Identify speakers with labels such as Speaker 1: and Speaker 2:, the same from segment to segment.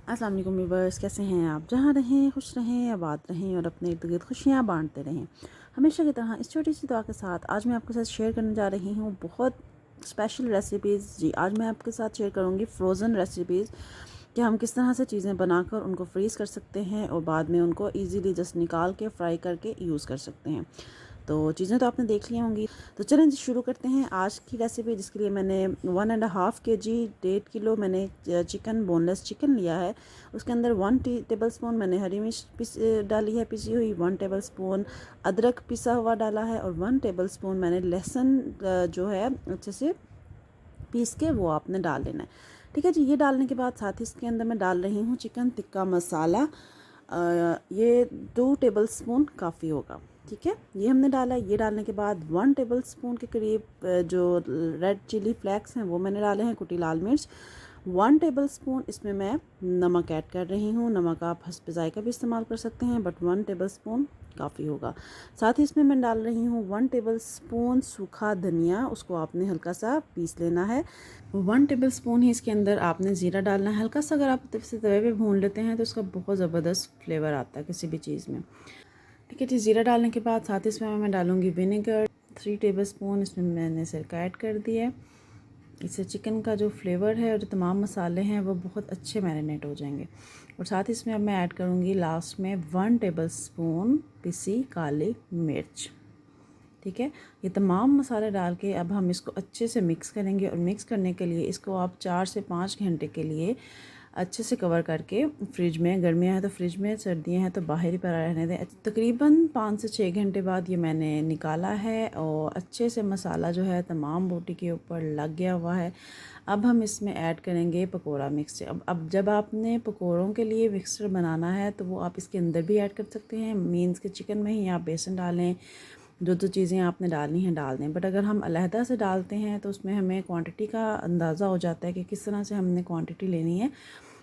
Speaker 1: अस्सलाम वालेकुम व्यूअर्स, कैसे हैं आप? जहाँ रहें खुश रहें, आबाद रहें और अपने इर्द गिर्द खुशियाँ बांटते रहें। हमेशा की तरह इस छोटी सी दुआ के साथ आज मैं आपके साथ शेयर करने जा रही हूँ बहुत स्पेशल रेसिपीज़। जी, आज मैं आपके साथ शेयर करूँगी फ्रोज़न रेसिपीज़ कि हम किस तरह से चीज़ें बनाकर उनको फ्रीज़ कर सकते हैं और बाद में उनको ईज़िली जस्ट निकाल के फ्राई करके यूज़ कर सकते हैं। तो चीज़ें तो आपने देख ली होंगी। तो चलें जी, शुरू करते हैं आज की रेसिपी, जिसके लिए मैंने 1.5 kg 1.5 किलो मैंने चिकन, बोनलेस चिकन लिया है। उसके अंदर 1 टेबल स्पून मैंने हरी मिर्च डाली है पिसी हुई, 1 टेबल स्पून अदरक पिसा हुआ डाला है और 1 टेबल स्पून मैंने लहसुन जो है अच्छे से पीस के वो आपने डाल लेना है। ठीक है जी। ये डालने के बाद साथ ही इसके अंदर मैं डाल रही हूँ चिकन टिक्का मसाला। ये 2 टेबल स्पून काफ़ी होगा। ठीक है, ये हमने डाला। ये डालने के बाद 1 टेबल स्पून के करीब जो रेड चिली फ्लेक्स हैं वो मैंने डाले हैं, कुटी लाल मिर्च। 1 टेबल स्पून इसमें मैं नमक ऐड कर रही हूँ। नमक आप हस्ब ज़ायक़ा भी इस्तेमाल कर सकते हैं, बट 1 टेबल स्पून काफ़ी होगा। साथ ही इसमें मैं डाल रही हूँ 1 टेबल स्पून सूखा धनिया, उसको आपने हल्का सा पीस लेना है। 1 टेबल स्पून ही इसके अंदर आपने ज़ीरा डालना है हल्का सा। अगर आप इसे तवे पे भून लेते हैं तो इसका बहुत ज़बरदस्त फ्लेवर आता है किसी भी चीज़ में। ठीक है जी। ज़ीरा डालने के बाद साथ ही इसमें मैं डालूँगी विनेगर 3 टेबल स्पून। इसमें मैंने सिरका ऐड कर दिया है। इससे चिकन का जो फ्लेवर है और जो तमाम मसाले हैं वो बहुत अच्छे मैरिनेट हो जाएंगे। और साथ ही इसमें अब मैं ऐड करूँगी लास्ट में 1 टेबल स्पून पिसी काली मिर्च। ठीक है, ये तमाम मसाले डाल के अब हम इसको अच्छे से मिक्स करेंगे। और मिक्स करने के लिए इसको आप 4 से 5 घंटे के लिए अच्छे से कवर करके फ्रिज में, गर्मियाँ हैं तो फ्रिज में, सर्दियाँ हैं तो बाहर ही पड़ा रहने दें। तकरीबन 5 से 6 घंटे बाद ये मैंने निकाला है और अच्छे से मसाला जो है तमाम बोटी के ऊपर लग गया हुआ है। अब हम इसमें ऐड करेंगे पकोड़ा मिक्सचर। अब जब आपने पकोड़ों के लिए मिक्सचर बनाना है तो वो आप इसके अंदर भी ऐड कर सकते हैं। मीन्स के चिकन में ही आप बेसन डालें, जो चीज़ें आपने डालनी हैं डाल दें। बट अगर हम अलहदा से डालते हैं तो उसमें हमें क्वांटिटी का अंदाज़ा हो जाता है कि किस तरह से हमने क्वांटिटी लेनी है,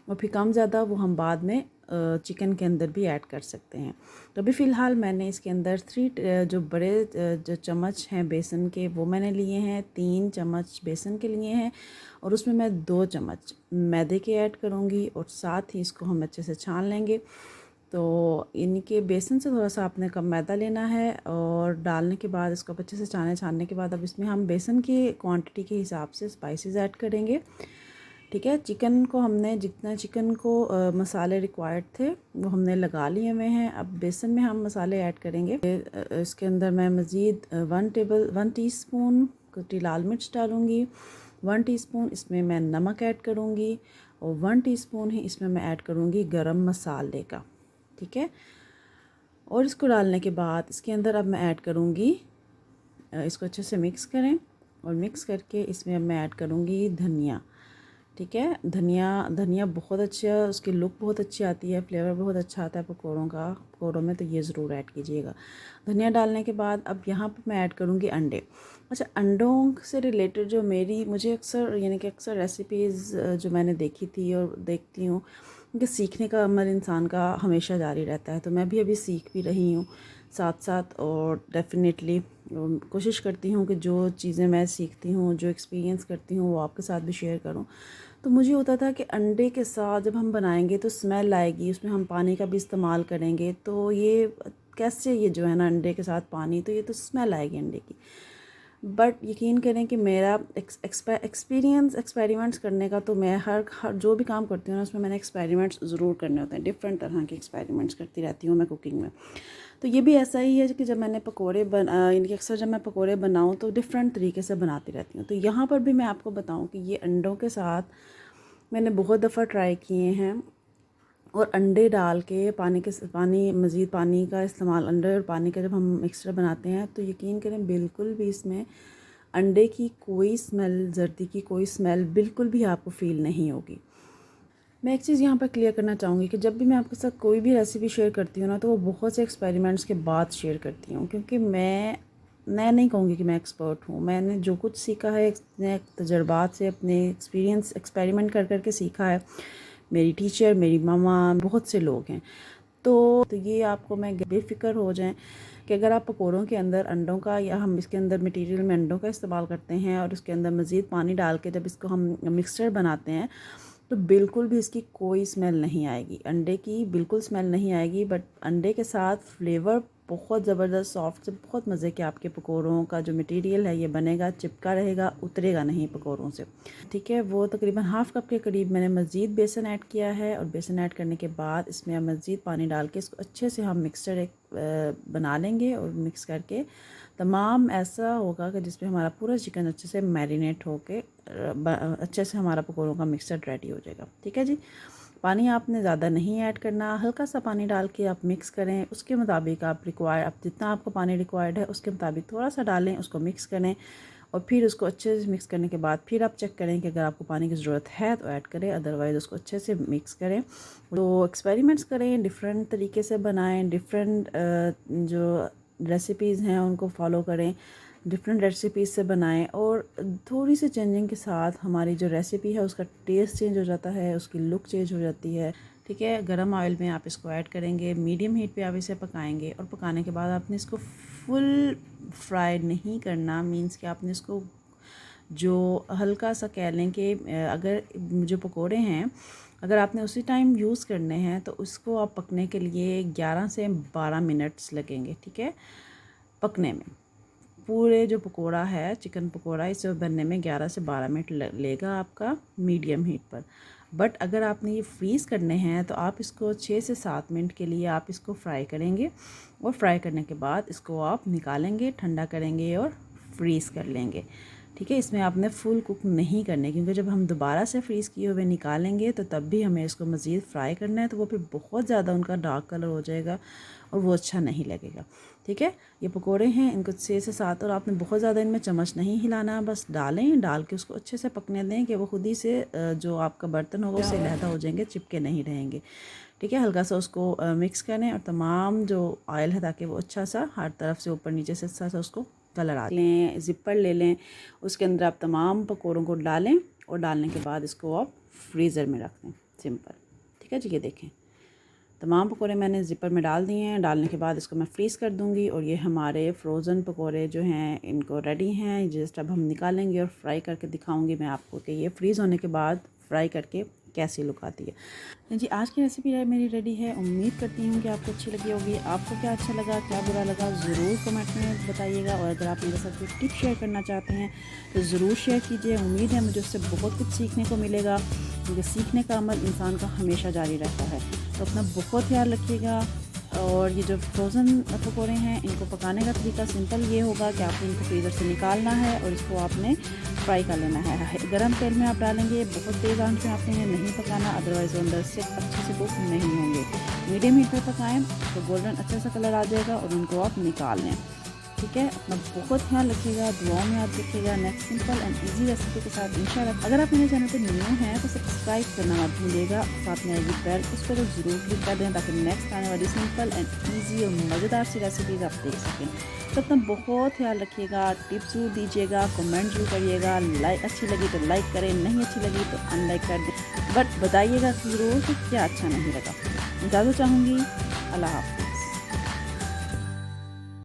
Speaker 1: और फिर कम ज़्यादा वो हम बाद में चिकन के अंदर भी ऐड कर सकते हैं। तो अभी फ़िलहाल मैंने इसके अंदर 3 जो बड़े जो चम्मच हैं बेसन के वो मैंने लिए हैं। 3 चम्मच बेसन के लिए हैं और उसमें मैं 2 चम्मच मैदे के ऐड करूँगी और साथ ही इसको हम अच्छे से छान लेंगे। तो इनके बेसन से थोड़ा सा आपने कम मैदा लेना है और डालने के बाद इसको अच्छे से छानने के बाद अब इसमें हम बेसन की क्वांटिटी के हिसाब से स्पाइसेस ऐड करेंगे। ठीक है, चिकन को हमने जितना चिकन को मसाले रिक्वायर्ड थे वो हमने लगा लिए हुए हैं। अब बेसन में हम मसाले ऐड करेंगे। इसके अंदर मैं मज़ीद 1 टीस्पून कुटी लाल मिर्च डालूँगी। 1 टीस्पून इसमें मैं नमक ऐड करूँगी और 1 टीस्पून ही इसमें मैं ऐड करूँगी गरम मसाले का। ठीक है, और इसको डालने के बाद इसके अंदर अब मैं ऐड करूँगी, इसको अच्छे से मिक्स करें और मिक्स करके इसमें अब मैं ऐड करूँगी धनिया। ठीक है, धनिया बहुत अच्छा, उसकी लुक बहुत अच्छी आती है, फ्लेवर बहुत अच्छा आता है पकौड़ों में, तो ये ज़रूर ऐड कीजिएगा। धनिया डालने के बाद अब यहाँ पर मैं ऐड करूँगी अंडे। अच्छा, अंडों से रिलेटेड जो मुझे अक्सर यानी कि अक्सर रेसिपीज़ जो मैंने देखी थी और देखती हूँ कि सीखने का अमल इंसान का हमेशा जारी रहता है। तो मैं भी अभी सीख भी रही हूँ साथ साथ, और डेफ़िनेटली कोशिश करती हूँ कि जो चीज़ें मैं सीखती हूँ, जो एक्सपीरियंस करती हूँ, वो आपके साथ भी शेयर करूँ। तो मुझे होता था कि अंडे के साथ जब हम बनाएंगे तो स्मेल आएगी, उसमें हम पानी का भी इस्तेमाल करेंगे, तो ये कैसे, ये जो है ना अंडे के साथ पानी, तो ये तो स्मेल आएगी अंडे की। बट यकीन करें कि मेरा एक्सपेरिमेंट्स करने का, तो मैं हर जो भी काम करती हूँ ना उसमें मैंने एक्सपेरिमेंट्स ज़रूर करने होते हैं। डिफरेंट तरह के एक्सपेरिमेंट्स करती रहती हूँ मैं कुकिंग में। तो ये भी ऐसा ही है कि जब मैंने इनके अक्सर जब मैं पकोड़े बनाऊँ तो डिफरेंट तरीके से बनाती रहती हूँ। तो यहाँ पर भी मैं आपको बताऊँ कि ये अंडों के साथ मैंने बहुत दफ़ा ट्राई किए हैं और अंडे डाल के मज़ीद पानी का इस्तेमाल, अंडे और पानी का जब हम मिक्सचर बनाते हैं तो यकीन करें बिल्कुल भी इसमें अंडे की कोई स्मेल, जर्दी की कोई स्मेल बिल्कुल भी आपको फ़ील नहीं होगी। मैं एक चीज़ यहाँ पर क्लियर करना चाहूँगी कि जब भी मैं आपके साथ कोई भी रेसिपी शेयर करती हूँ ना तो वो बहुत से एक्सपेरिमेंट्स के बाद शेयर करती हूँ, क्योंकि मैं नहीं कहूँगी कि मैं एक्सपर्ट हूँ। मैंने जो कुछ सीखा है अपने तजर्बात से, अपने एक्सपेरिमेंट कर कर के सीखा है। मेरी टीचर, मेरी मामा, बहुत से लोग हैं। तो ये आपको मैं बेफिक्र हो जाएं कि अगर आप पकौड़ों के अंदर अंडों का, या हम इसके अंदर मटेरियल में अंडों का इस्तेमाल करते हैं और उसके अंदर मज़ीद पानी डाल के जब इसको हम मिक्सचर बनाते हैं तो बिल्कुल भी इसकी कोई स्मेल नहीं आएगी, अंडे की बिल्कुल स्मेल नहीं आएगी। बट अंडे के साथ फ्लेवर बहुत ज़बरदस्त सॉफ्ट से बहुत मज़े के आपके पकौड़ों का जो मटेरियल है ये बनेगा, चिपका रहेगा, उतरेगा नहीं पकौड़ों से। ठीक है, वो तकरीबन हाफ़ कप के करीब मैंने मज़ीद बेसन ऐड किया है और बेसन ऐड करने के बाद इसमें मज़ीद पानी डाल के इसको अच्छे से हम मिक्सचर एक बना लेंगे और मिक्स करके तमाम ऐसा होगा कि जिसमें हमारा पूरा चिकन अच्छे से मैरिनेट होके अच्छे से हमारा पकौड़ों का मिक्सचर रेडी हो जाएगा। ठीक है जी, पानी आपने ज़्यादा नहीं ऐड करना, हल्का सा पानी डाल के आप मिक्स करें। उसके मुताबिक आप जितना आपको पानी रिक्वायर्ड है उसके मुताबिक थोड़ा सा डालें, उसको मिक्स करें और फिर उसको अच्छे से मिक्स करने के बाद फिर आप चेक करें कि अगर आपको पानी की ज़रूरत है तो ऐड करें, अदरवाइज़ उसको अच्छे से मिक्स करें। तो एक्सपेरिमेंट्स करें, डिफरेंट तरीके से बनाएं, डिफरेंट जो रेसिपीज़ हैं उनको फॉलो करें, डिफरेंट रेसिपीज़ से बनाएं और थोड़ी सी चेंजिंग के साथ हमारी जो रेसिपी है उसका टेस्ट चेंज हो जाता है, उसकी लुक चेंज हो जाती है। ठीक है, गरम ऑयल में आप इसको ऐड करेंगे, मीडियम हीट पे आप इसे पकाएंगे और पकाने के बाद आपने इसको फुल फ्राई नहीं करना, मींस कि आपने इसको जो हल्का सा कह लें कि अगर जो पकोड़े हैं अगर आपने उसी टाइम यूज़ करने हैं तो उसको आप पकने के लिए 11 से 12 मिनट्स लगेंगे। ठीक है, पकने में पूरे जो पकोड़ा है चिकन पकोड़ा इसे बनने में 11 से 12 मिनट लेगा आपका मीडियम हीट पर। बट अगर आपने ये फ्रीज़ करने हैं तो आप इसको 6 से 7 मिनट के लिए आप इसको फ्राई करेंगे और फ्राई करने के बाद इसको आप निकालेंगे, ठंडा करेंगे और फ्रीज़ कर लेंगे। ठीक है, इसमें आपने फुल कुक नहीं करने, क्योंकि जब हम दोबारा से फ्रीज़ किए हुए निकालेंगे तो तब भी हमें इसको मज़ीद फ्राई करना है, तो वो फिर बहुत ज़्यादा उनका डार्क कलर हो जाएगा और वो अच्छा नहीं लगेगा। ठीक है, ये पकोड़े हैं, इनको 6 से 7 और आपने बहुत ज़्यादा इनमें चम्मच नहीं हिलाना, बस डाल के उसको अच्छे से पकने दें कि वो खुद ही से जो आपका बर्तन होगा उससे लहदा हो जाएंगे, चिपके नहीं रहेंगे। ठीक है, हल्का सा उसको मिक्स करें और तमाम जो ऑयल है ताकि वो अच्छा सा हर तरफ से ऊपर नीचे से अच्छा सा उसको कलर आ लें। ज़िपर ले लें, उसके अंदर आप तमाम पकौड़ों को डालें और डालने के बाद इसको आप फ्रीज़र में रख दें, सिंपल। ठीक है जी, ये देखें तमाम पकौड़े मैंने ज़िपर में डाल दिए हैं। डालने के बाद इसको मैं फ्रीज़ कर दूंगी और ये हमारे फ्रोज़न पकौड़े जो हैं इनको रेडी हैं। जस्ट अब हम निकालेंगे और फ्राई करके दिखाऊंगी मैं आपको कि ये फ्रीज़ होने के बाद फ्राई करके कैसी लुक आती है। जी, आज की रेसिपी मेरी रेडी है। उम्मीद करती हूँ कि आपको अच्छी लगी होगी। आपको क्या अच्छा लगा, क्या बुरा लगा, ज़रूर कमेंट में बताइएगा। और अगर आप मेरे साथ कोई टिप शेयर करना चाहते हैं तो ज़रूर शेयर कीजिए। उम्मीद है मुझे उससे बहुत कुछ सीखने को मिलेगा, क्योंकि सीखने का अमल इंसान का हमेशा जारी रहता है। तो अपना बहुत ख्याल रखिएगा। और ये जो फ्रोज़न पकौड़े हैं इनको पकाने का तरीका सिंपल ये होगा कि आपको इनको फ्रीज़र से निकालना है और इसको आपने फ्राई कर लेना है। गरम तेल में आप डालेंगे, बहुत तेज़ आंच में आपने नहीं पकाना, अदरवाइज़ अंदर से अच्छे से कुक नहीं होंगे। मीडियम हीट पर पकाएं तो गोल्डन अच्छा सा कलर आ जाएगा और उनको आप निकाल लें। ठीक है, अपना बहुत ख्याल रखिएगा, दुआओं में याद रखिएगा। Next simple and easy recipe के साथ इंशाल्लाह। अगर आप मेरे चैनल पर न्यू हैं तो सब्सक्राइब करना मत भूलिएगा, साथ में आएगी बेल, उस पर ज़रूर क्लिक कर दें ताकि नेक्स्ट आने वाली सिंपल एंड ईजी और मज़ेदार सी रेसिपीज़ आप देख सकें। तो अपना बहुत ख्याल रखिएगा, टिप्स ज़रूर दीजिएगा, कमेंट ज़रूर करिएगा। लाइक अच्छी लगी तो लाइक करें, नहीं अच्छी लगी तो अनलाइक कर दें, बट बताइएगा ज़रूर कि क्या अच्छा नहीं लगा। इजाज़त चाहूँगी, अल्लाह हाफ़िज़।